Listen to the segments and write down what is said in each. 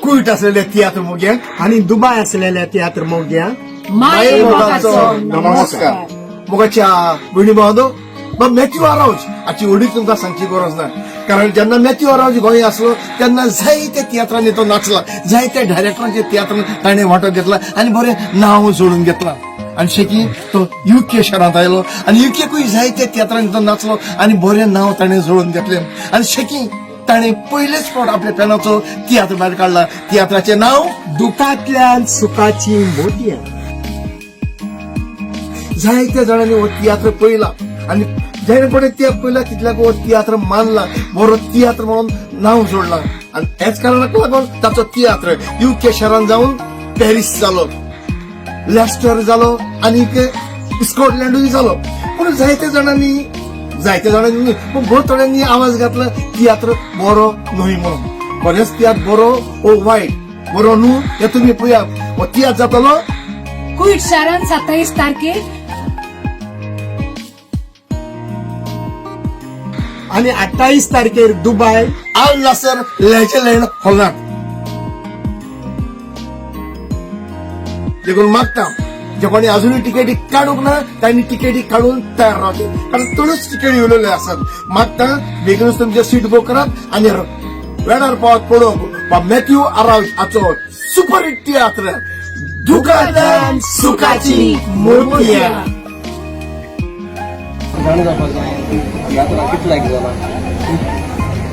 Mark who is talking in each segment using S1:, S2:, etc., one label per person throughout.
S1: कुईट असलेल्या तियात्र मोग्यांक
S2: आणि दुबाय असलेल्या तियात्र मोग्यांक
S1: माये मोगाचो नमस्कार. मोगाच्या भयणी भावंडो मग मॅथ्यू आरावज हाची व्हडी तुमकां सांगची गरज ना. कारण जेन्ना मॅथ्यू आरावज गोंय आसलो तेन्ना जायत्या तियात्रांनी तो नाचला, जायत्या डायरेक्टरांच्या तियात्रांत ताणें वांटो घेतला आनी बरें नांव जोडून घेतला. आनी शेकी तो युके शारांत आयलो आनी युकेकूय जायत्या तियात्रांनी तो नाचलो आनी बरें नांव ताणें जोडून घेतलें. आनी शेकी ताणें पयलेच फावट आपल्या पेनाचो तियात्र भायर काडला. तियात्राचें नांव
S2: दुखांतल्यान सुखाची मोतयां.
S1: जायत्या जाणांनी हो तियात्र पळयला आनी जेणे कोणें ते पळयला तितल्याक हो तियात्र मानला, बरो तियात्र म्हणून नांव जोडला. आनी हेच कारणाक लागून ताचो तियात्र युके शारांत जावन पॅरीस जालो, लेस्टर जालो आनीक स्कॉटलँडूय जालो. पूण जायत्या जाणांनी पूण भोव थोड्यांनी आवाज घातला तियात्र बरो न्हय म्हणून. खरेंच तियात्र बरो ओ वायट, बरो न्हू हें तुमी पळयात. हो तियात्र जातालो
S3: कुईट शारांत 27 तारखेर
S2: आणि 28 तारखेर दुबाय
S1: आल नासर लेजलँड हॉलांत. देखून मागता जे कोणी अजूनही तिकेटी काढूंक ना त्यांनी तिकेटी काढून तयार रावचे, कारण थोड्योच तिकेटी उरलेल्यो आसात. मागता बेगीनच तुमचे सीट बुक करात आनी वेळार पावत पळोवंक मॅथ्यू आरावज हाचो सुपर हिट तियात्र दुखांतल्यान सुखाची मोतयां.
S4: जाणं जावपाक जाय तियात्र कितलो लायक जाला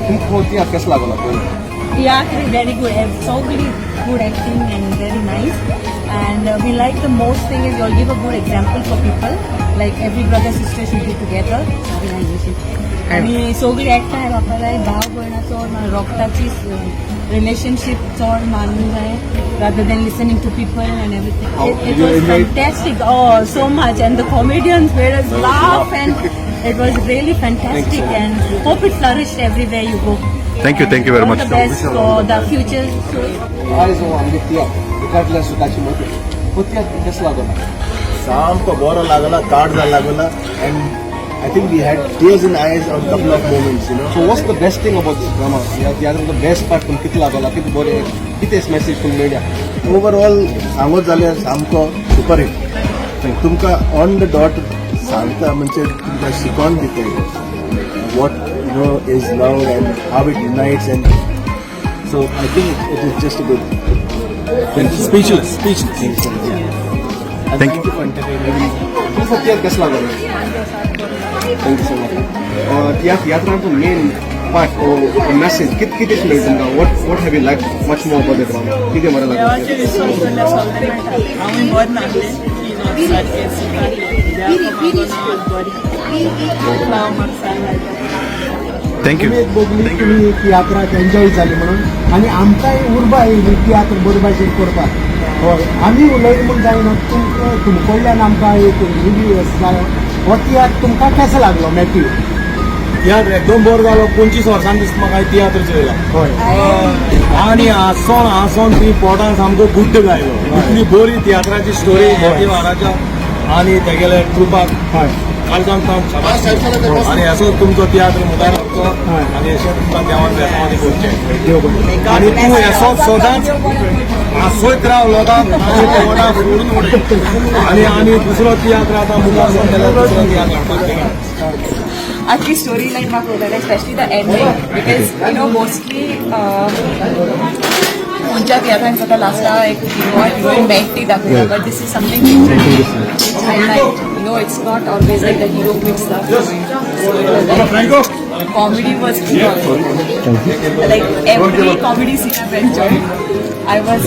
S4: तुमकां तियात्र कसो लागलो पयलीं?
S5: Theatre is very good. So really good acting and very nice. And we like the most thing is you'll give a good example for people. Like every brother sister should be together. आणि सगळी एकठांय रावपाक भाव भयणाचो रोगताची relationship चड मानूंक जाय rather than listening to people and everything. It was fantastic. Oh, so much. And the comedians made us laugh and it was really fantastic and hope it flourished everywhere you go.
S6: Thank you very
S5: All
S6: much.
S5: the best for the future.
S4: आयज आमगे तियात्र दुखांतल्यान सुखाची मोतयां. हो तियात्र कसो लागलो?
S7: सामको बरो लागला, card जाय लागला, and I think we had tears in eyes on a couple of moments, you know.
S4: So what's the best thing about this drama? Tiatr the best part तुमकां कितें लागला? कितें बरें कितें मॅसेज तुमकां मेळ्ळ्या?
S7: Overall सांगत जाल्यार सामको सुपर हिट. तुमकां ऑन द डॉट सांगता म्हणजे तुमकां शिकोवन दिता what you know is love and how it unites, and so I think it is just a good.
S4: Speechless.
S7: And
S6: Thank
S7: you for entertaining me.
S4: तुमकां तियात्र कसो लागलो? Thank you so much. तियात्रांचो main part ओ message कितें मेळ्ळें तुमकां? what have you liked much more about the drama? कितें बरें लागलें?
S8: हांव बरें नासलें की सारकें
S6: Thank you.
S2: बघली तुम्ही तियात्राक एन्जॉय जाली म्हणून आणि आमकांय उर्बा येयली तियात्र बरे भाशेन करपाक. हय आमी उलयली म्हूण जायना. तुमकडल्यान आमकां एक रिव्यू जाय. हो तियात्र तुमकां कसो लागलो मॅथ्यू?
S9: तियात्र एकदम बरो जालो. 25 वर्सांनी दिसता म्हाका तियात्र चोयला.
S2: हय
S9: आनी हांसोन ती पोटान सामको गुड्ड गायलो. इतली बरी तियात्राची स्टोरी मॅथ्यू आराच्या आनी तेगेले ट्रुपाक
S2: हय
S9: कालकान आनी असो तुमचो तियात्र मुखार वचचो आनी अशें तुमकां देवान बेसांवादी करचें. आनी तूं असो सदांच हांसोयत राव लोकांक आनी पोटां सोडून उडय. आनी दुसरो तियात्र आतां मुखार वचून जाल्यार दुसरो तियात्र हाडपाक.
S8: आजची स्टोरी लाईन म्हाका आवडटा, specially the ending, because mostly खंयच्या तियात्रांक जाता लास्टाक एक हिरोईन मेळटा ती दाखयता, but this is something different. Highlight it's not always like the hero picks the comedy was key also. Like every comedy scene I've enjoyed. I was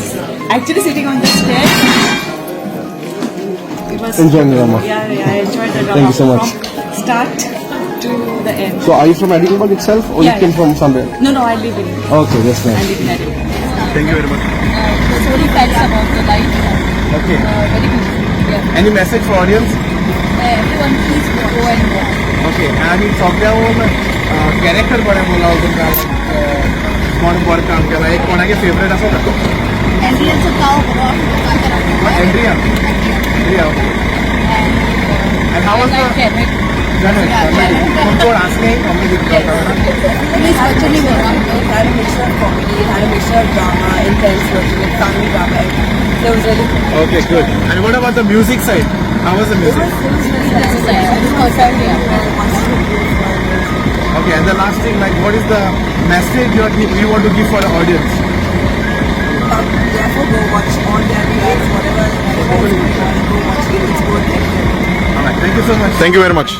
S8: actually sitting on the stairs. It was
S4: Enjoying the drama.
S8: Yeah, I enjoyed the drama.
S4: Thank you so much.
S8: From start to the end.
S4: So are you from Edinburgh itself or you came from somewhere?
S8: No, I live in.
S4: Okay, that's
S8: I
S4: nice.
S8: live in Edinburgh.
S6: Thank you very much.
S8: The story tells about the life.
S9: Okay.
S8: Very good. Yeah.
S9: Any message for audience?
S8: Everyone please go and watch.
S9: Okay. आनी सगळ्यान character कोणें बोलावं तुमकां? कोण बरें काम केलां? एक कोणागे फेवरेट आसा ना?
S8: Adrian's a cow.
S9: Andrea. Okay. And how was the
S8: Kevin.
S9: कोण हांसले comedy?
S8: He's actually one. He had a mixture of comedy. had a mixture of drama, intense version, like family drama. So it was really cool.
S9: Okay, good. And what about the music side? How was the music?
S8: It was necessary. I just concerned me.
S9: Okay, and the last thing, like, what is the message you want to give for the audience?
S8: Therefore, go watch all their reacts, whatever. Go watch it. It's good.
S9: All right, thank you so much.
S6: Thank you very much.